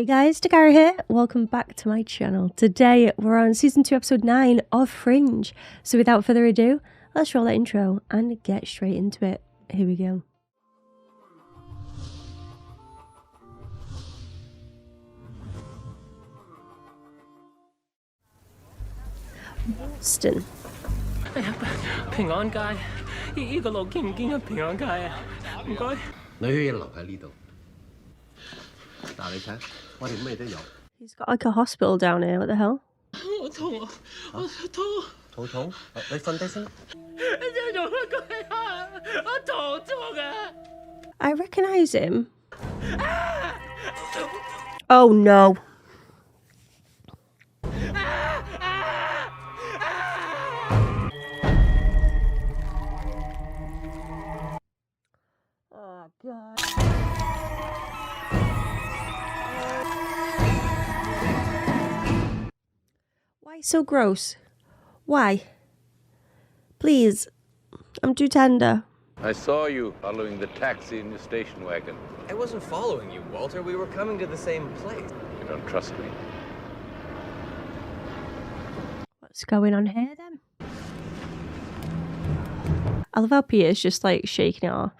Hey guys, Dakara here. Welcome back to my channel. Today we're on season 2 episode 9 of Fringe. So without further ado, let's roll that intro and get straight into it. Here we go. Boston. 平安街，呢個路見唔見啊？平安街啊，唔該。你可以留喺呢度，但你睇，我哋咩都有。 He's got like a hospital down here. What the hell? 我痛啊！我痛。肚痛？你瞓低先。你做乜鬼啊？我肚痛啊 I recognize him. Oh no. Oh god. Why so gross? Why? Please. I'm too tender. I saw you following the taxi in your station wagon. I wasn't following you, Walter. We were coming to the same place. You don't trust me. What's going on here then? I love how Peter's just like shaking it off.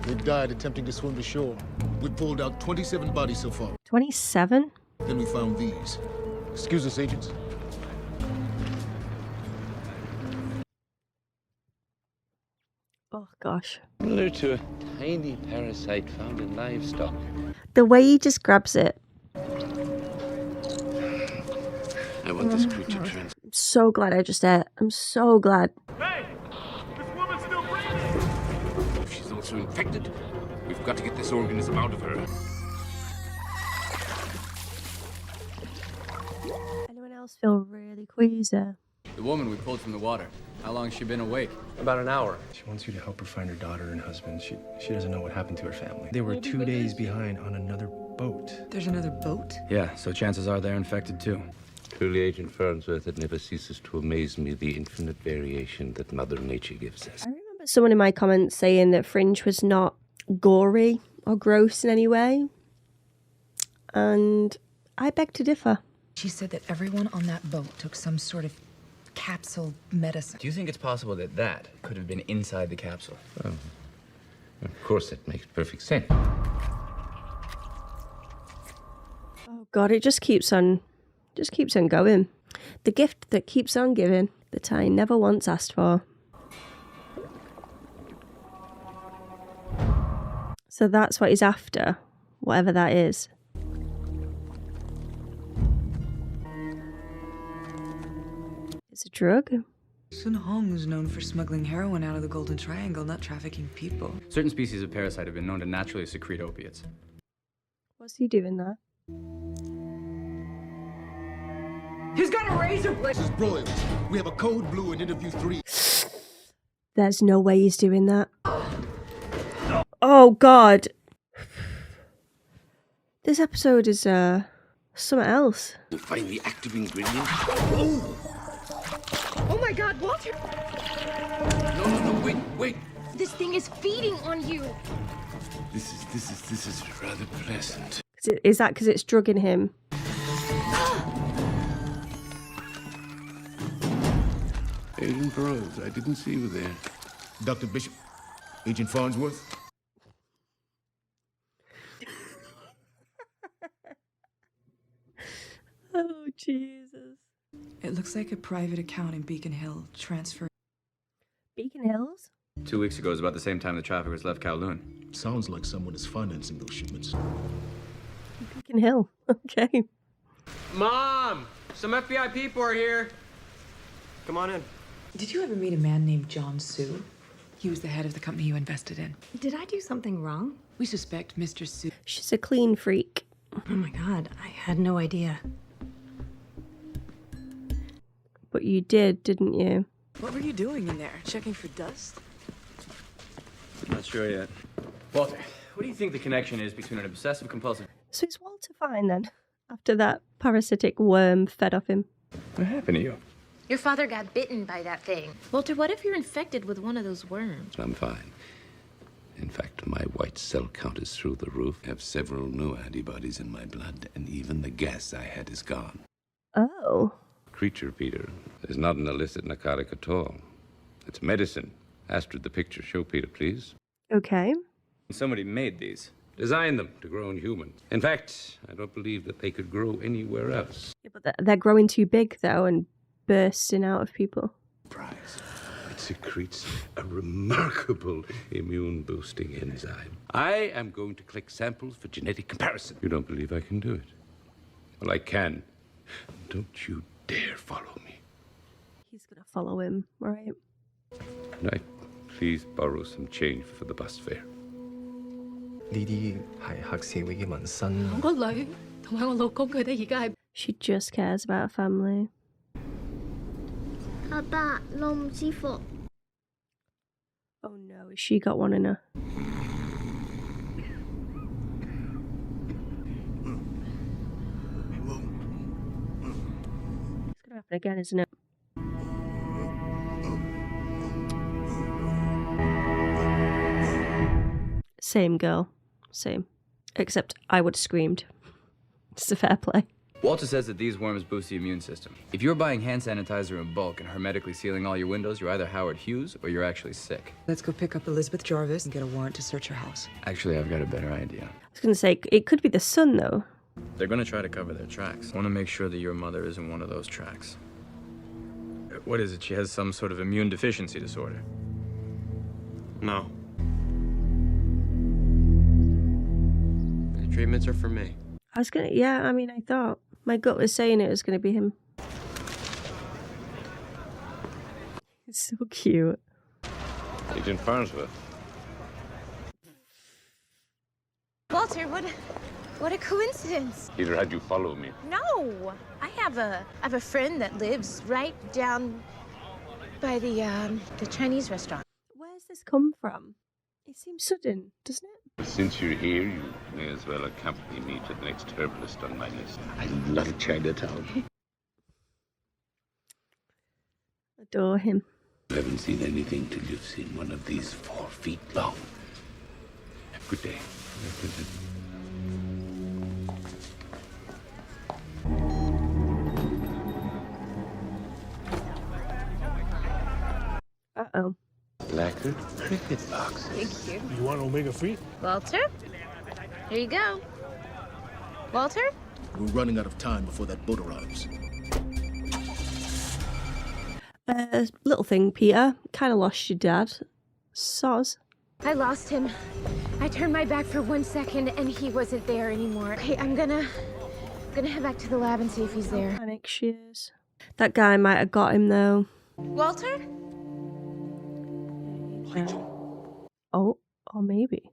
They died attempting to swim to shore. We pulled out 27 bodies so far. 27? Then we found these. Excuse us, agents. Oh gosh. Similar to a tiny parasite found in livestock. The way he just grabs it. I want this creature I'm so glad I just ate. I'm so glad. Hey! This woman's still breathing! If she's also infected, we've got to get this organism out of her. Anyone else feel really queasy? The woman we pulled from the water. How long has she been awake? About an hour. She wants you to help her find her daughter and husband. She doesn't know what happened to her family. They were 2 days behind on another boat. There's another boat? Yeah, so chances are they're infected too. Truly, Agent Farnsworth, it never ceases to amaze me the infinite variation that Mother Nature gives us. I remember someone in my comments saying that Fringe was not gory or gross in any way. And I beg to differ. She said that everyone on that boat took some sort of capsule medicine. Do you think it's possible that that could have been inside the capsule? Of course, that makes perfect sense. Oh god, it just keeps on going. The gift that keeps on giving, that I never once asked for. So that's what he's after, whatever that is. It's a drug. Sun Hong was known for smuggling heroin out of the Golden Triangle, not trafficking people. Certain species of parasite have been known to naturally secrete opiates. What's he doing there? He's got a razor blade! This is brilliant. We have a code blue in interview 3. There's no way he's doing that. Oh god. This episode is something else. To find the active ingredient. Oh my god, Walter! No, wait. This thing is feeding on you! This is rather pleasant. Is that because it's drugging him? Agent Burroughs, I didn't see you there. Dr. Bishop, Agent Farnsworth. Oh, Jesus. It looks like a private account in Beacon Hill. Transfer. Beacon Hills? 2 weeks ago is about the same time the traffickers left Kowloon. Sounds like someone is financing those shipments. Beacon Hill. Okay. Mom! Some FBI people are here. Come on in. Did you ever meet a man named John Sue? He was the head of the company you invested in. Did I do something wrong? We suspect Mr. Sue. She's a clean freak. Oh my god, I had no idea. But you did, didn't you? What were you doing in there? Checking for dust? Not sure yet. Walter, what do you think the connection is between an obsessive compulsive... So is Walter fine then? After that parasitic worm fed off him? What happened to you? Your father got bitten by that thing. Walter, what if you're infected with one of those worms? I'm fine. In fact, my white cell count is through the roof. I have several new antibodies in my blood, and even the gas I had is gone. Oh. Creature, Peter, is not an illicit narcotic at all. It's medicine. Astrid, the picture. Show Peter, please. Okay. Somebody made these. Designed them to grow in humans. In fact, I don't believe that they could grow anywhere else. Yeah, but they're growing too big, though, and bursting out of people. Surprise. It secretes a remarkable immune-boosting enzyme. I am going to collect samples for genetic comparison. You don't believe I can do it? Well, I can. Don't you dare follow me. He's gonna follow him, right? Can I please borrow some change for the bus fare? 呢啲係黑社會嘅紋身。我個女同埋我老公佢哋而家係 She just cares about family. 阿爸，路唔舒服。 Oh no, has she got one in her? It's gonna happen again, isn't it? Same girl. Same. Except I would have screamed. It's a fair play. Walter says that these worms boost the immune system. If you're buying hand sanitizer in bulk and hermetically sealing all your windows, you're either Howard Hughes or you're actually sick. Let's go pick up Elizabeth Jarvis and get a warrant to search her house. Actually, I've got a better idea. I was going to say, it could be the son, though. They're going to try to cover their tracks. I want to make sure that your mother isn't one of those tracks. What is it? She has some sort of immune deficiency disorder. No. The treatments are for me. I was going to, yeah, I mean, I thought. My gut was saying it was going to be him. It's so cute. Agent Farnsworth. Walter, what a coincidence. Peter, had you follow me? No, I have a friend that lives right down by the Chinese restaurant. Where's this come from? It seems sudden, doesn't it? Since you're here, you may as well accompany me to the next herbalist on my list. I love Chinatown. Adore him. You haven't seen anything till you've seen one of these 4 feet long. Good day. Uh-oh. Lacquered cricket boxes. Thank you. You want omega-3? Walter, here you go. Walter? We're running out of time before that boat arrives. Little thing, Peter. Kind of lost your dad. Soz. I lost him. I turned my back for 1 second and he wasn't there anymore. Okay, I'm gonna head back to the lab and see if he's there. Panic she is. That guy might have got him, though. Walter? Oh, or maybe.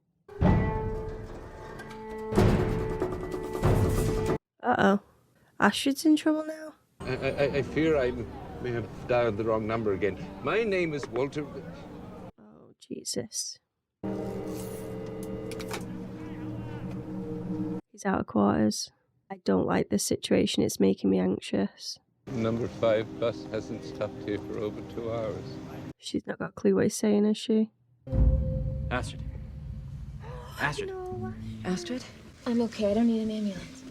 Uh-oh. Astrid's in trouble now? I fear I may have dialed the wrong number again. My name is Walter. Oh, Jesus. He's out of quarters. I don't like this situation. It's making me anxious. Number 5 bus hasn't stopped here for over 2 hours. She's not got a clue what he's saying, has she? Astrid. Astrid. No. Astrid? I'm okay. I don't need an ambulance.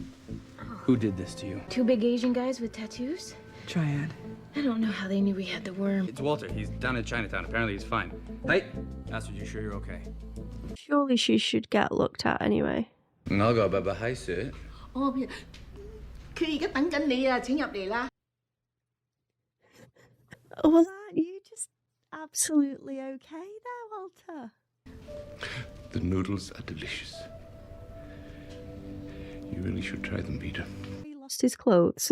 Who did this to you? 2 big Asian guys with tattoos? Triad. I don't know how they knew we had the worm. It's Walter. He's down in Chinatown. Apparently he's fine. Hey! Astrid, you sure you're okay? Surely she should get looked at anyway. I'll go, Baba. Hi, sir. Oh, 佢而家等緊你啊，請入嚟啦。 Well, aren't you just absolutely okay there, Walter? The noodles are delicious. You really should try them, Peter. He lost his clothes.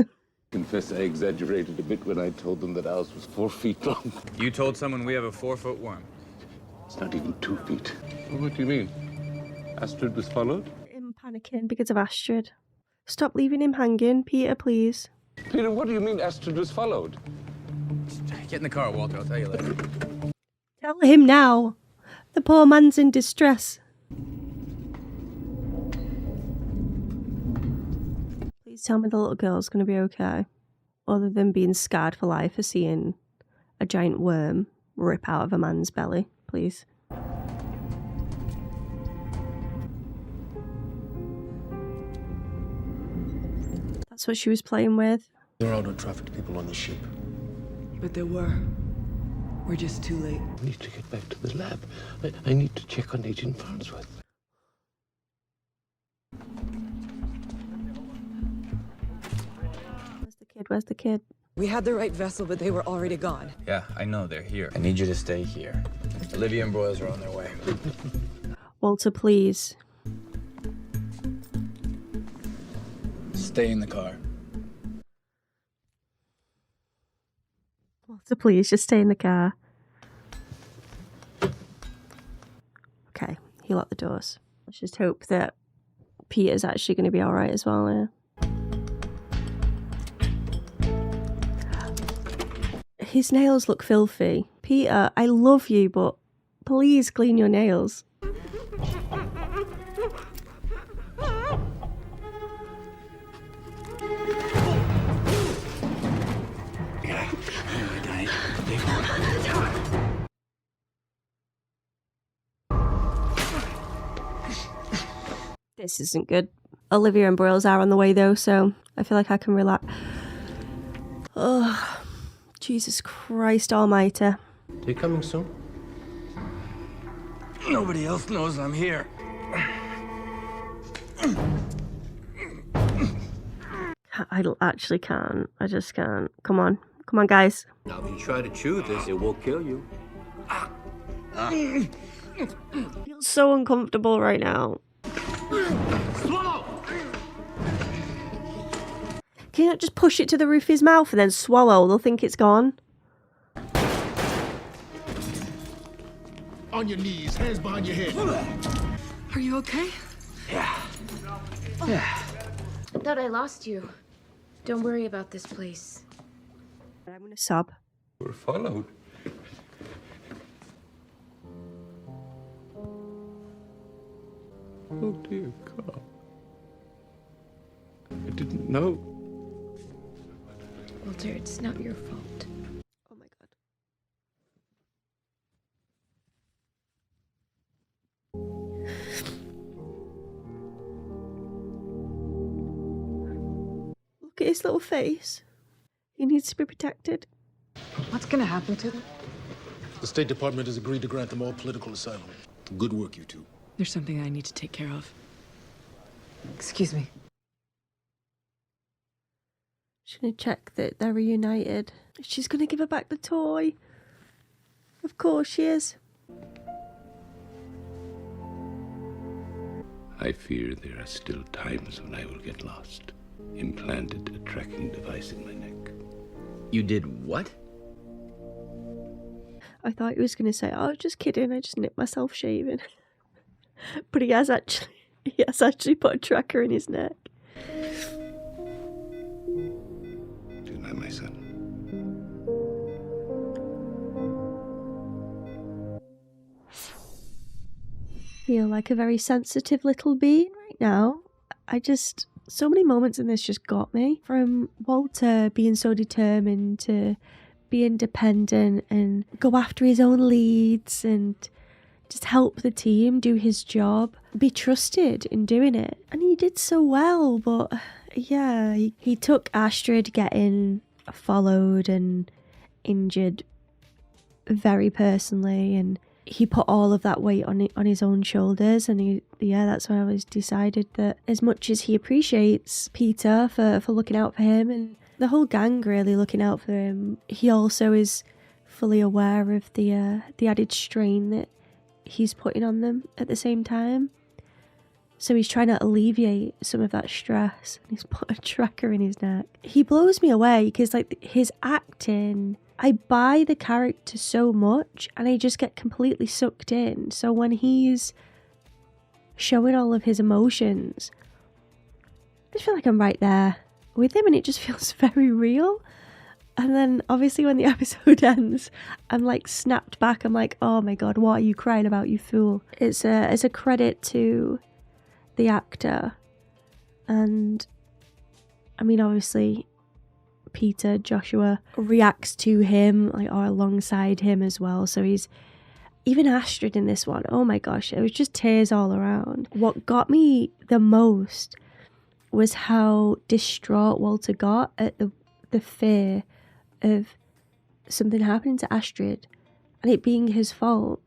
Confess I exaggerated a bit when I told them that ours was 4 feet long. You told someone we have a 4-foot worm. It's not even 2 feet. Well, what do you mean? Astrid was followed? Him panicking because of Astrid. Stop leaving him hanging, Peter, please. Peter, what do you mean Astrid was followed? Get in the car, Walter. I'll tell you later. Tell him now. The poor man's in distress. Please tell me the little girl's going to be okay. Other than being scarred for life for seeing a giant worm rip out of a man's belly. Please. That's what she was playing with. There are no trafficked people on the ship. But there were. We're just too late. I need to get back to the lab. I need to check on Agent Farnsworth. Where's the kid? We had the right vessel, but they were already gone. Yeah, I know, they're here. I need you to stay here. Olivia and Broyles are on their way. Walter, please. Stay in the car. Walter, please, just stay in the car. Okay, he locked the doors. Let's just hope that Peter's actually going to be alright as well now. His nails look filthy. Peter, I love you, but please clean your nails. This isn't good. Olivia and Broyles are on the way though, so I feel like I can relax. Oh, Jesus Christ almighty. They coming soon? Nobody else knows I'm here. I actually can't. I just can't. Come on. Come on, guys. Now, if you try to chew this, it will kill you. I feel so uncomfortable right now. Swallow! Can you not just push it to the roof of his mouth and then swallow? They'll think it's gone. On your knees, hands behind your head. Are you okay? Yeah. Yeah. I thought I lost you. Don't worry about this place. I'm gonna sob. We're followed. Oh dear God. I didn't know. Walter, it's not your fault. Oh my God. Look at his little face. He needs to be protected. What's gonna happen to them? The State Department has agreed to grant them all political asylum. Good work, you two. There's something I need to take care of. Excuse me. She's gonna check that they're reunited. She's gonna give her back the toy. Of course she is. I fear there are still times when I will get lost. Implanted a tracking device in my neck. You did what? I thought he was gonna say, "Oh, just kidding. I just nipped myself shaving." But he has actually put a tracker in his neck. Good night, my son. Feel like a very sensitive little being right now. So many moments in this just got me. From Walter being so determined to be independent and go after his own leads and just help the team do his job, be trusted in doing it. And he did so well, but yeah, he took Astrid getting followed and injured very personally, and he put all of that weight on his own shoulders. And that's when I was decided that as much as he appreciates Peter for looking out for him and the whole gang really looking out for him, he also is fully aware of the added strain that he's putting on them at the same time. So he's trying to alleviate some of that stress. He's put a tracker in his neck. He blows me away because like his acting, I buy the character so much and I just get completely sucked in. So when he's showing all of his emotions, I just feel like I'm right there with him and it just feels very real. And then obviously when the episode ends, I'm like snapped back. I'm like, oh my God, what are you crying about, you fool? It's a credit to the actor. And I mean, obviously Peter, Joshua reacts to him like or alongside him as well. So he's even Astrid in this one. Oh my gosh, it was just tears all around. What got me the most was how distraught Walter got at the fear of something happening to Astrid and it being his fault.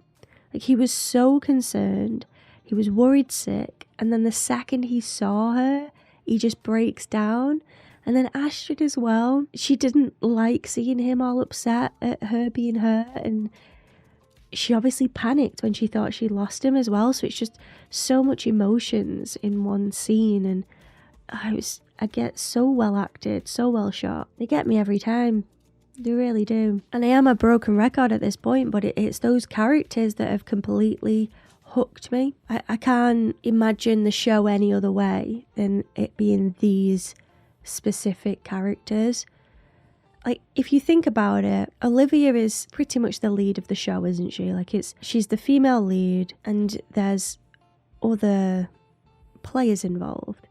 Like, he was so concerned, he was worried sick, and then the second he saw her, he just breaks down. And then Astrid as well, she didn't like seeing him all upset at her being hurt, and she obviously panicked when she thought she lost him as well. So it's just so much emotions in one scene, and I get so well acted, so well shot. They get me every time. They really do. And I am a broken record at this point, but it's those characters that have completely hooked me. I can't imagine the show any other way than it being these specific characters. Like, if you think about it, Olivia is pretty much the lead of the show, isn't she? Like, she's the female lead, and there's other players involved.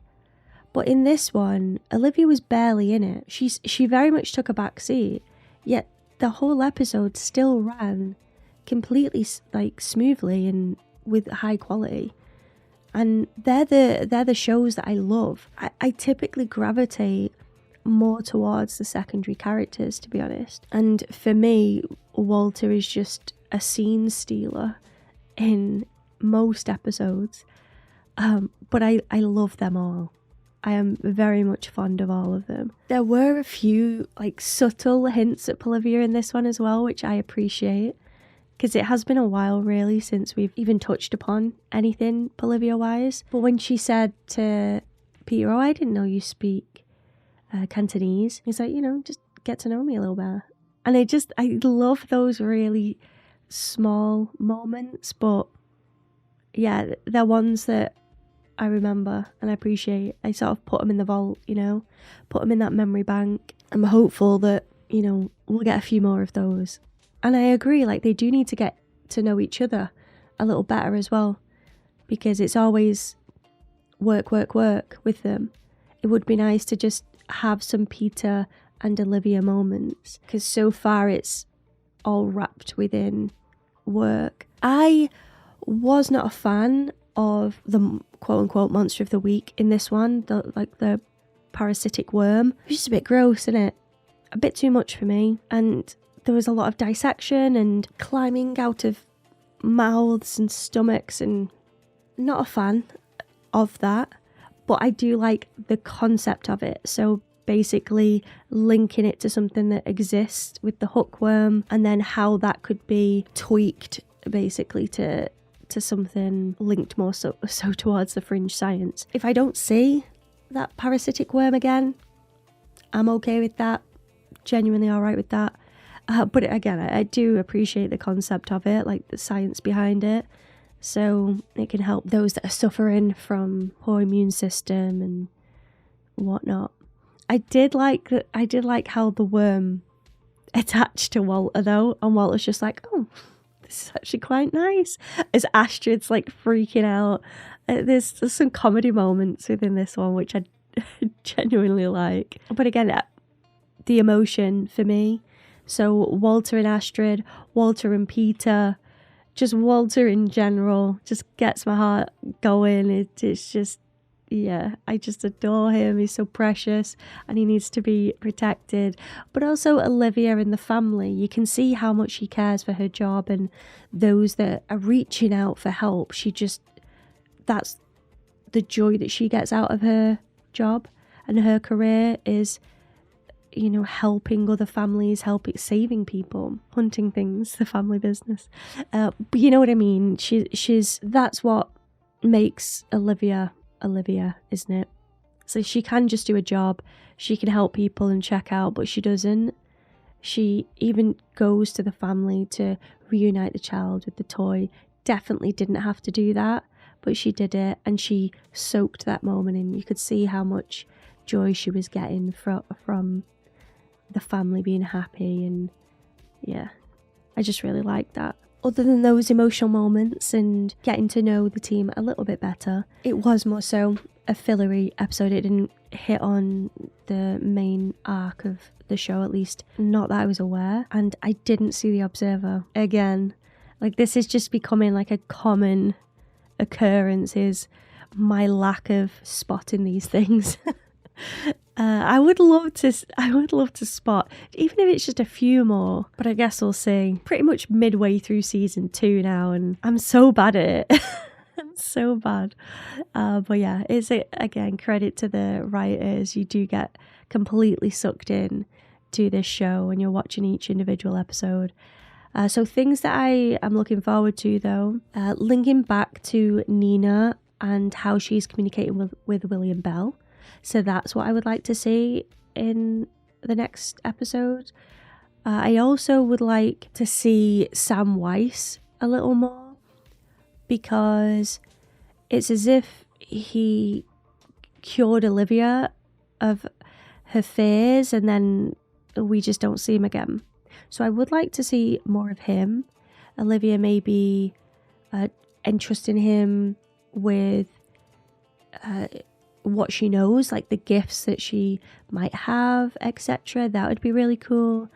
But in this one, Olivia was barely in it. She very much took a back seat, yet the whole episode still ran completely like smoothly and with high quality. And they're the shows that I love. I typically gravitate more towards the secondary characters, to be honest. And for me, Walter is just a scene stealer in most episodes. But I love them all. I am very much fond of all of them. There were a few like subtle hints at Olivia in this one as well, which I appreciate, because it has been a while really since we've even touched upon anything Olivia-wise. But when she said to Peter, "Oh, I didn't know you speak Cantonese," he's like, just get to know me a little bit. And I love those really small moments, but yeah, they're ones that I remember and I appreciate. I sort of put them in the vault, put them in that memory bank. I'm hopeful that, we'll get a few more of those. And I agree, like, they do need to get to know each other a little better as well, because it's always work with them. It would be nice to just have some Peter and Olivia moments, because so far it's all wrapped within work. I was not a fan of the quote-unquote monster of the week in this one, the parasitic worm. It was just a bit gross, isn't it? A bit too much for me. And there was a lot of dissection and climbing out of mouths and stomachs, and not a fan of that. But I do like the concept of it. So basically linking it to something that exists with the hookworm, and then how that could be tweaked basically to something linked more so towards the fringe science. If I don't see that parasitic worm again, I'm okay with that. Genuinely alright with that. But again, I do appreciate the concept of it, like the science behind it. So it can help those that are suffering from poor immune system and whatnot. I did like how the worm attached to Walter though, and Walter's just like, oh, this is actually quite nice. As Astrid's like freaking out. There's some comedy moments within this one which I genuinely like. But again, the emotion for me. So Walter and Astrid, Walter and Peter, just Walter in general just gets my heart going. It's just, yeah, I just adore him. He's so precious and he needs to be protected. But also Olivia and the family, you can see how much she cares for her job and those that are reaching out for help. That's the joy that she gets out of her job and her career is, helping other families, saving people, hunting things, the family business. But you know what I mean? That's what makes Olivia, isn't it? So she can just do a job, she can help people and check out, but she doesn't. She even goes to the family to reunite the child with the toy. Definitely didn't have to do that, but she did it, and she soaked that moment in. You could see how much joy she was getting from the family being happy, and yeah, I just really like that. Other than those emotional moments and getting to know the team a little bit better, it was more so a fillery episode. It didn't hit on the main arc of the show, at least not that I was aware, and I didn't see the Observer again. Like, this is just becoming like a common occurrence, is my lack of spotting these things. I would love to spot, even if it's just a few more, but I guess we'll see. Pretty much midway through season 2 now, and I'm so bad at it. I'm so bad. But yeah, it's again, credit to the writers. You do get completely sucked in to this show when you're watching each individual episode. So things that I am looking forward to, though, linking back to Nina and how she's communicating with William Bell. So that's what I would like to see in the next episode. I also would like to see Sam Weiss a little more, because it's as if he cured Olivia of her fears and then we just don't see him again. So I would like to see more of him. Olivia maybe entrusting him with what she knows, like the gifts that she might have, etc. That would be really cool.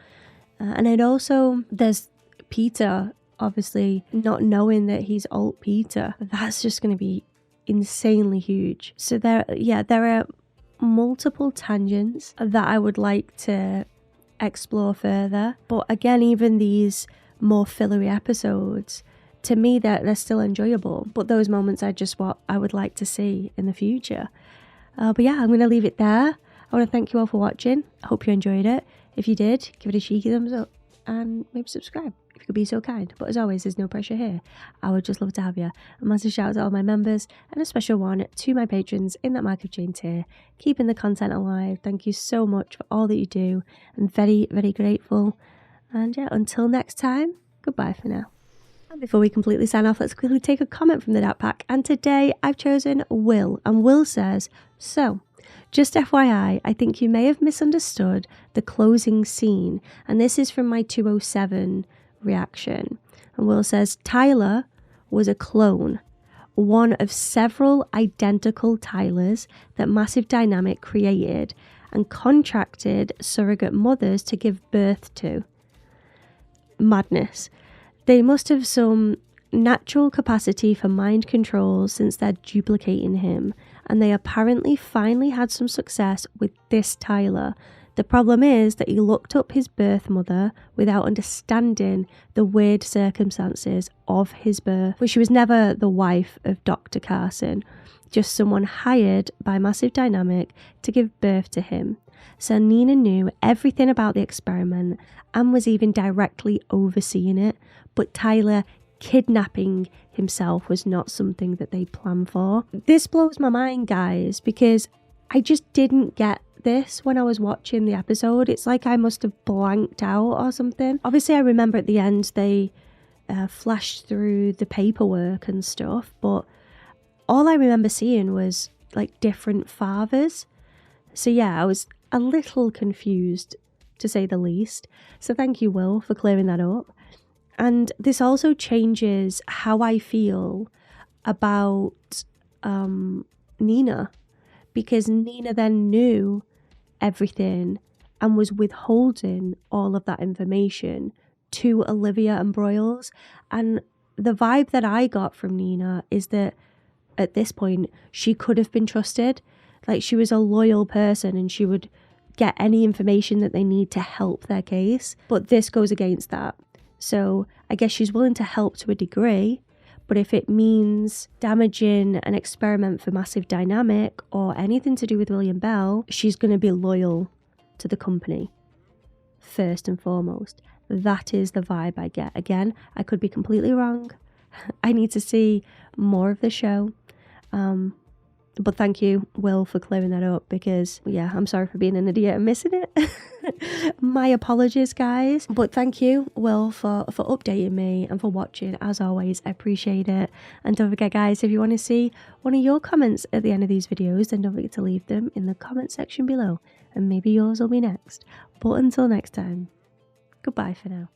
And I'd also, there's Peter, obviously, not knowing that he's alt Peter. That's just going to be insanely huge. So there are multiple tangents that I would like to explore further. But again, even these more fillery episodes, to me, they're still enjoyable. But those moments are just what I would like to see in the future. But yeah, I'm going to leave it there. I want to thank you all for watching. I hope you enjoyed it. If you did, give it a cheeky thumbs up and maybe subscribe if you could be so kind. But as always, there's no pressure here. I would just love to have you. A massive shout out to all my members and a special one to my patrons in that Mark of Jane tier, keeping the content alive. Thank you so much for all that you do. I'm very, very grateful. And yeah, until next time, goodbye for now. And before we completely sign off, let's quickly take a comment from the Dat Pack. And today I've chosen Will. And Will says, so, just FYI, I think you may have misunderstood the closing scene. And this is from my 207 reaction. And Will says, Tyler was a clone. One of several identical Tylers that Massive Dynamic created and contracted surrogate mothers to give birth to. Madness. They must have some natural capacity for mind control since they're duplicating him, and they apparently finally had some success with this Tyler. The problem is that he looked up his birth mother without understanding the weird circumstances of his birth, but she was never the wife of Dr. Carson, just someone hired by Massive Dynamic to give birth to him. So Nina knew everything about the experiment and was even directly overseeing it, but Tyler kidnapping himself was not something that they planned for. This blows my mind, guys, because I just didn't get this when I was watching the episode. It's like I must have blanked out or something. Obviously, I remember at the end they flashed through the paperwork and stuff, but all I remember seeing was like different fathers. So yeah, I was a little confused, to say the least. So thank you, Will, for clearing that up. And this also changes how I feel about Nina, because Nina then knew everything and was withholding all of that information to Olivia and Broyles. And the vibe that I got from Nina is that at this point, she could have been trusted. Like, she was a loyal person and she would get any information that they need to help their case. But this goes against that. So I guess she's willing to help to a degree, but if it means damaging an experiment for Massive Dynamic or anything to do with William Bell, she's going to be loyal to the company first and foremost. That is the vibe I get. Again, I could be completely wrong. I need to see more of the show. But thank you, Will, for clearing that up, because, yeah, I'm sorry for being an idiot and missing it. My apologies, guys. But thank you, Will, for updating me and for watching. As always, I appreciate it. And don't forget, guys, if you want to see one of your comments at the end of these videos, then don't forget to leave them in the comment section below. And maybe yours will be next. But until next time, goodbye for now.